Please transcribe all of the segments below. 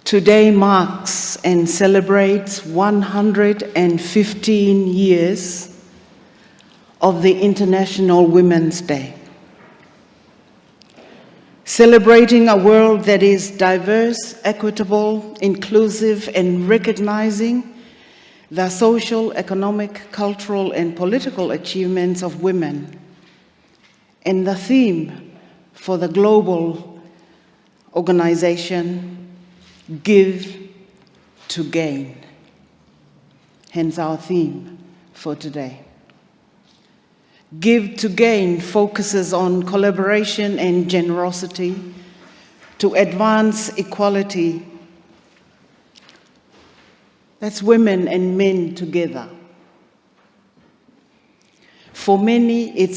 Today marks and celebrates 115 years of the International Women's Day, celebrating a world that is diverse, equitable, inclusive, and recognizing the social, economic, cultural, and political achievements of women, and the theme for the global organization, Give to Gain, hence our theme for today. Give to Gain focuses on collaboration and generosity to advance equality. That's women and men together. For many,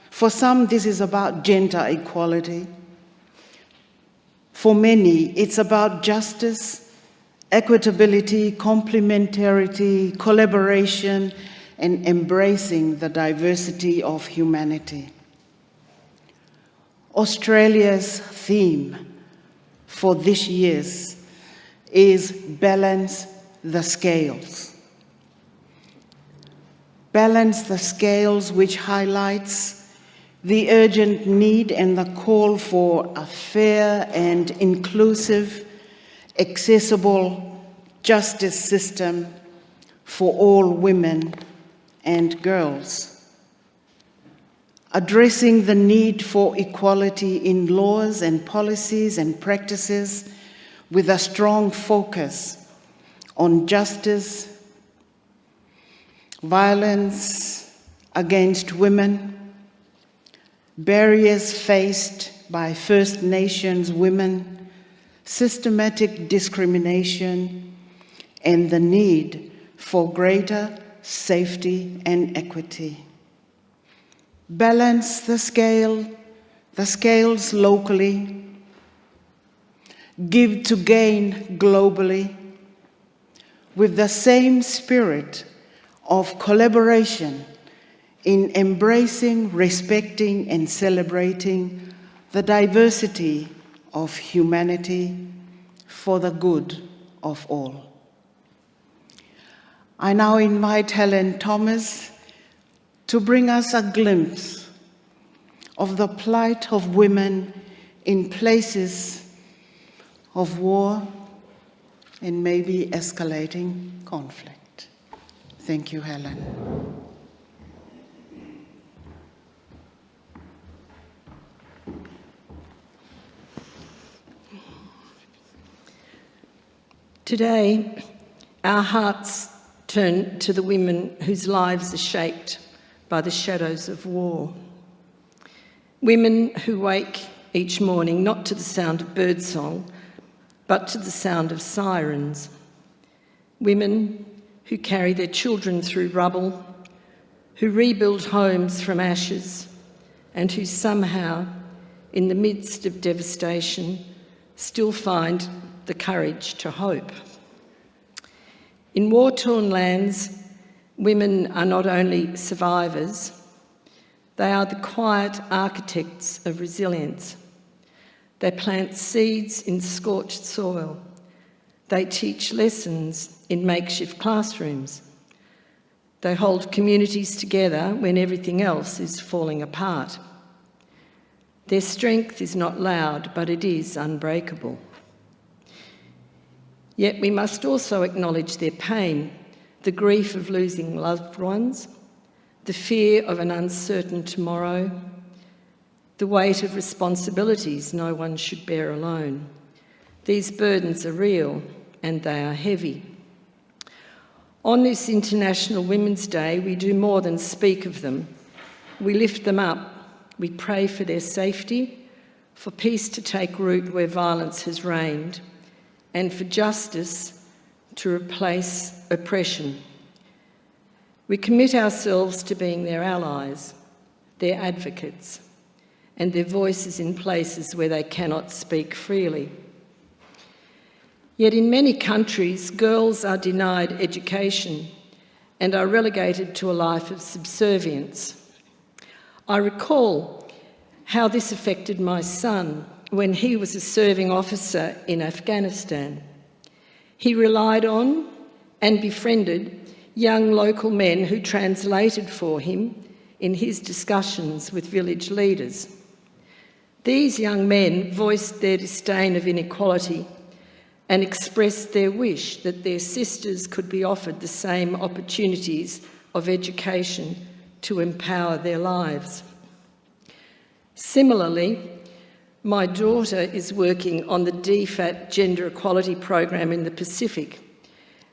for some, this is about gender equality. For many, it's about justice, equitability, complementarity, collaboration, and embracing the diversity of humanity. Australia's theme for this year is Balance the Scales. Balance the Scales, which highlights the urgent need and the call for a fair and inclusive, accessible justice system for all women and girls. Addressing the need for equality in laws and policies and practices with a strong focus on justice, violence against women, barriers faced by First Nations women, systematic discrimination, and the need for greater safety and equity. Balance the scales locally, give to gain globally, with the same spirit of collaboration in embracing, respecting, and celebrating the diversity of humanity for the good of all. I now invite Helen Thomas to bring us a glimpse of the plight of women in places of war and maybe escalating conflict. Thank you, Helen. Today, our hearts turn to the women whose lives are shaped by the shadows of war. Women who wake each morning not to the sound of birdsong, but to the sound of sirens. Women who carry their children through rubble, who rebuild homes from ashes, and who somehow, in the midst of devastation, still find the courage to hope. In war-torn lands, women are not only survivors, they are the quiet architects of resilience. They plant seeds in scorched soil. They teach lessons in makeshift classrooms. They hold communities together when everything else is falling apart. Their strength is not loud, but it is unbreakable. Yet we must also acknowledge their pain, the grief of losing loved ones, the fear of an uncertain tomorrow, the weight of responsibilities no one should bear alone. These burdens are real and they are heavy. On this International Women's Day, we do more than speak of them. We lift them up. We pray for their safety, for peace to take root where violence has reigned, and for justice to replace oppression. We commit ourselves to being their allies, their advocates, and their voices in places where they cannot speak freely. Yet in many countries, girls are denied education and are relegated to a life of subservience. I recall how this affected my son when he was a serving officer in Afghanistan. He relied on and befriended young local men who translated for him in his discussions with village leaders. These young men voiced their disdain of inequality and expressed their wish that their sisters could be offered the same opportunities of education to empower their lives. Similarly, my daughter is working on the DFAT Gender Equality Program in the Pacific,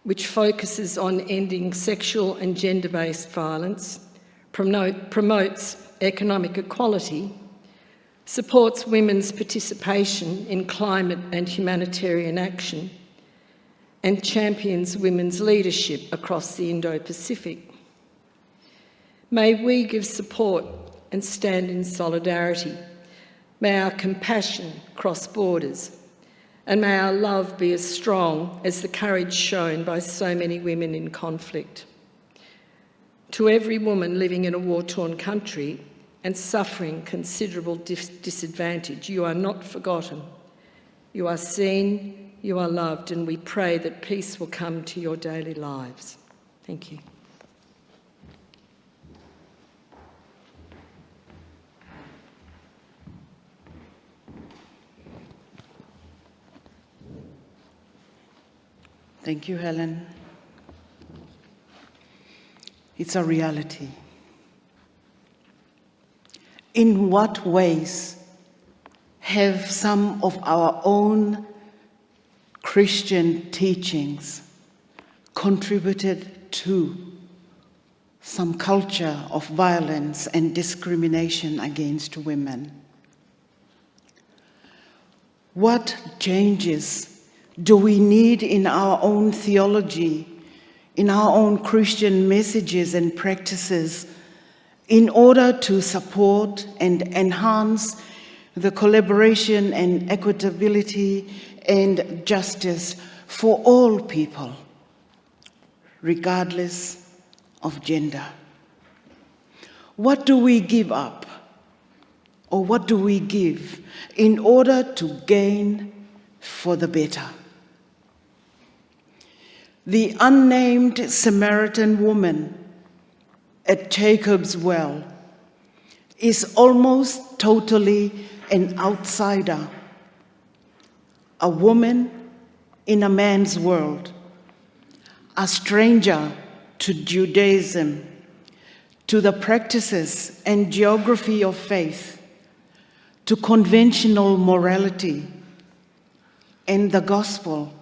which focuses on ending sexual and gender-based violence, promotes economic equality, supports women's participation in climate and humanitarian action, and champions women's leadership across the Indo-Pacific. May we give support and stand in solidarity. May our compassion cross borders, and may our love be as strong as the courage shown by so many women in conflict. To every woman living in a war-torn country and suffering considerable disadvantage, you are not forgotten. You are seen, you are loved, and we pray that peace will come to your daily lives. Thank you. Thank you, Helen. It's a reality. In what ways have some of our own Christian teachings contributed to some culture of violence and discrimination against women? What changes do we need in our own theology, in our own Christian messages and practices, in order to support and enhance the collaboration and equitability and justice for all people, regardless of gender? What do we give up, or what do we give in order to gain for the better? The unnamed Samaritan woman at Jacob's well is almost totally an outsider, a woman in a man's world, a stranger to Judaism, to the practices and geography of faith, to conventional morality and the gospel.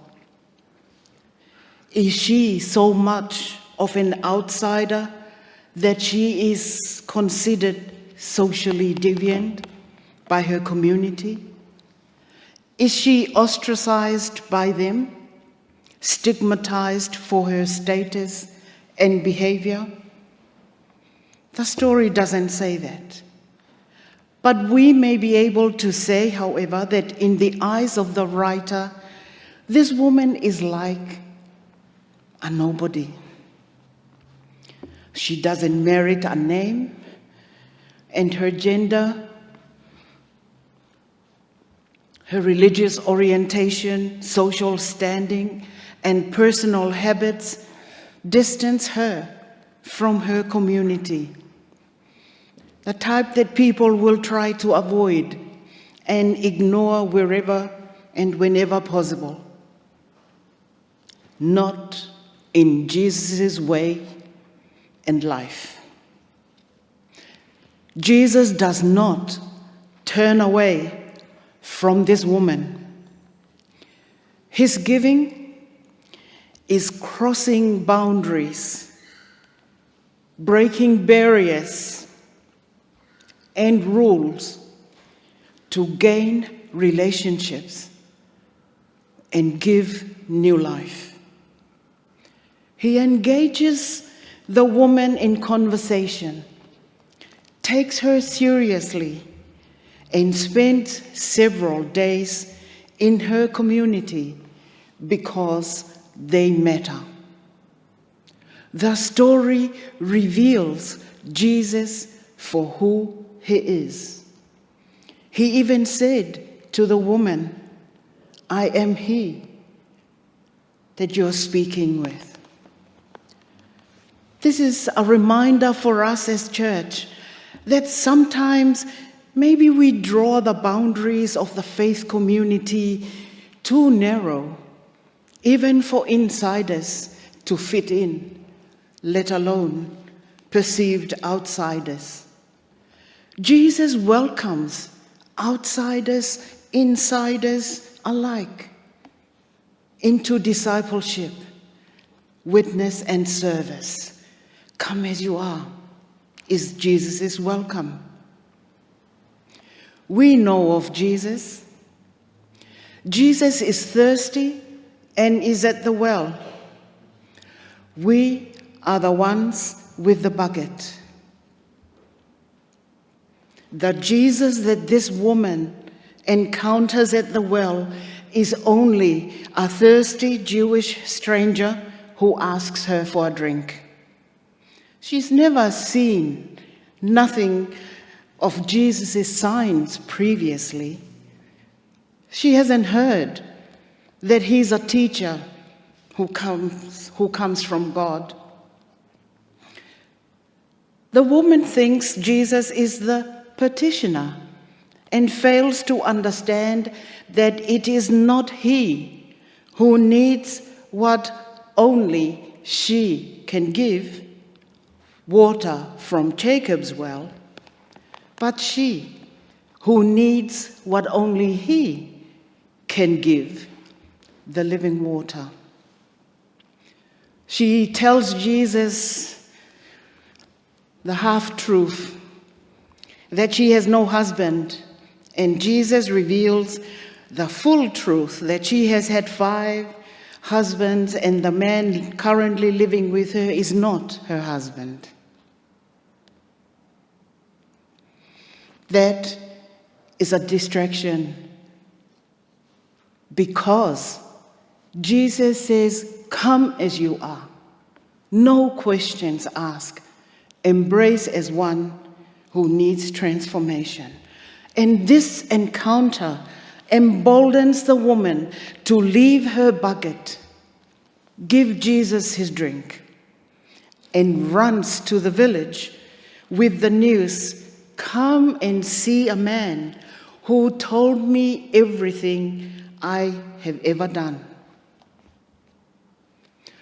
Is she so much of an outsider that she is considered socially deviant by her community? Is she ostracized by them, stigmatized for her status and behavior? The story doesn't say that. But we may be able to say, however, that in the eyes of the writer, this woman is like a nobody. She doesn't merit a name, and her gender, her religious orientation, social standing, and personal habits distance her from her community, the type that people will try to avoid and ignore wherever and whenever possible. Not in Jesus' way and life. Jesus does not turn away from this woman. His giving is crossing boundaries, breaking barriers and rules to gain relationships and give new life. He engages the woman in conversation, takes her seriously, and spends several days in her community because they matter. The story reveals Jesus for who he is. He even said to the woman, I am he that you're speaking with. This is a reminder for us as church that sometimes maybe we draw the boundaries of the faith community too narrow, even for insiders to fit in, let alone perceived outsiders. Jesus welcomes outsiders, insiders alike into discipleship, witness, and service. Come as you are is Jesus' welcome. We know of Jesus. Jesus is thirsty and is at the well. We are the ones with the bucket. The Jesus that this woman encounters at the well is only a thirsty Jewish stranger who asks her for a drink. She's never seen nothing of Jesus' signs previously. She hasn't heard that he's a teacher who comes from God. The woman thinks Jesus is the petitioner and fails to understand that it is not he who needs what only she can give, water from Jacob's well, but she who needs what only he can give, the living water. She tells Jesus the half-truth, that she has no husband, and Jesus reveals the full truth, that she has had 5 husbands and the man currently living with her is not her husband. That is a distraction, because Jesus says, come as you are. No questions asked. Embrace as one who needs transformation. And this encounter emboldens the woman to leave her bucket, give Jesus his drink, and runs to the village with the news, come and see a man who told me everything I have ever done.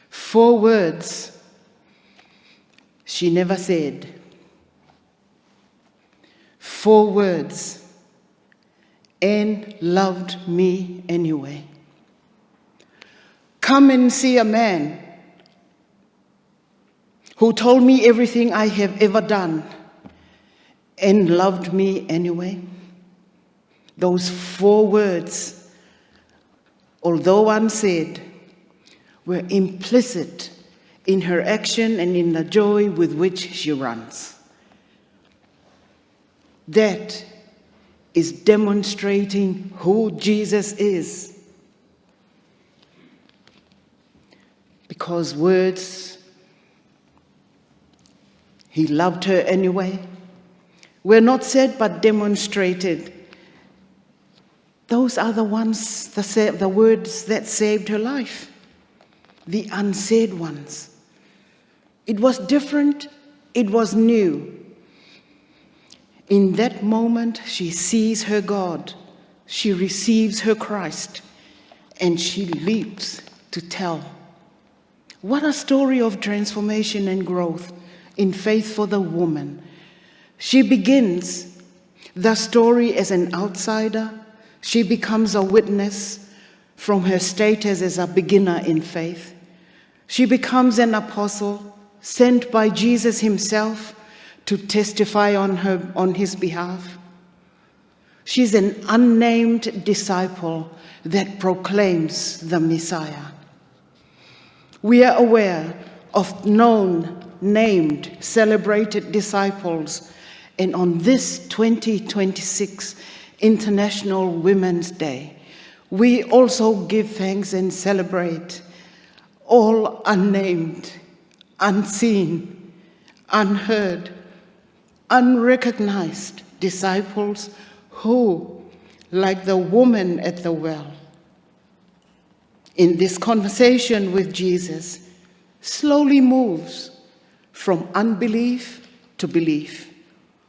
4 words she never said. 4 words, and loved me anyway. Come and see a man who told me everything I have ever done and loved me anyway. Those 4 words, although unsaid, were implicit in her action and in the joy with which she runs. That is demonstrating who Jesus is. Because words, he loved her anyway, were not said but demonstrated. Those are the ones, the words that saved her life, the unsaid ones. It was different, it was new. In that moment, she sees her God, she receives her Christ, and she leaps to tell. What a story of transformation and growth in faith for the woman. She begins the story as an outsider. She becomes a witness from her status as a beginner in faith. She becomes an apostle sent by Jesus himself to testify on his behalf. She's an unnamed disciple that proclaims the Messiah. We are aware of known, named, celebrated disciples, and on this 2026 International Women's Day, we also give thanks and celebrate all unnamed, unseen, unheard, unrecognized disciples who, like the woman at the well. In this conversation with Jesus, slowly moves from unbelief to belief,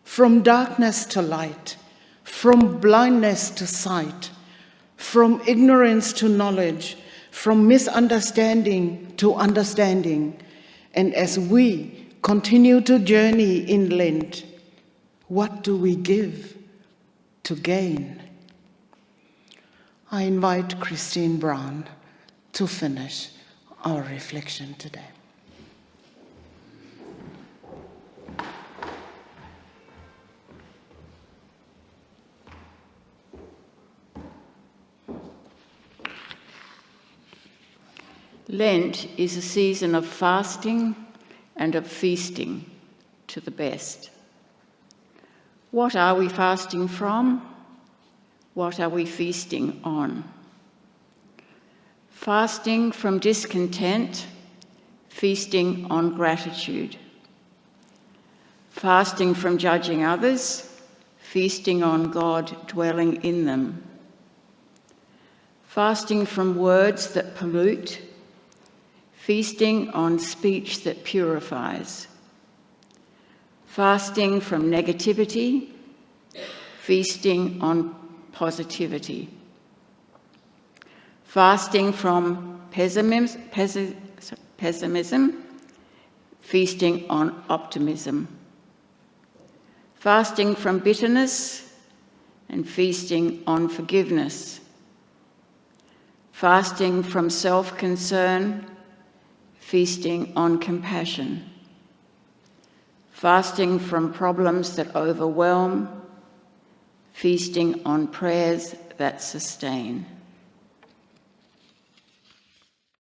from darkness to light, from blindness to sight, from ignorance to knowledge, from misunderstanding to understanding. And as we continue to journey in Lent, what do we give to gain? I invite Christine Brown to finish our reflection today. Lent is a season of fasting and of feasting to the best. What are we fasting from? What are we feasting on? Fasting from discontent, feasting on gratitude. Fasting from judging others, feasting on God dwelling in them. Fasting from words that pollute, feasting on speech that purifies. Fasting from negativity, feasting on positivity. Fasting from pessimism, feasting on optimism. Fasting from bitterness and feasting on forgiveness. Fasting from self-concern, feasting on compassion. Fasting from problems that overwhelm, feasting on prayers that sustain.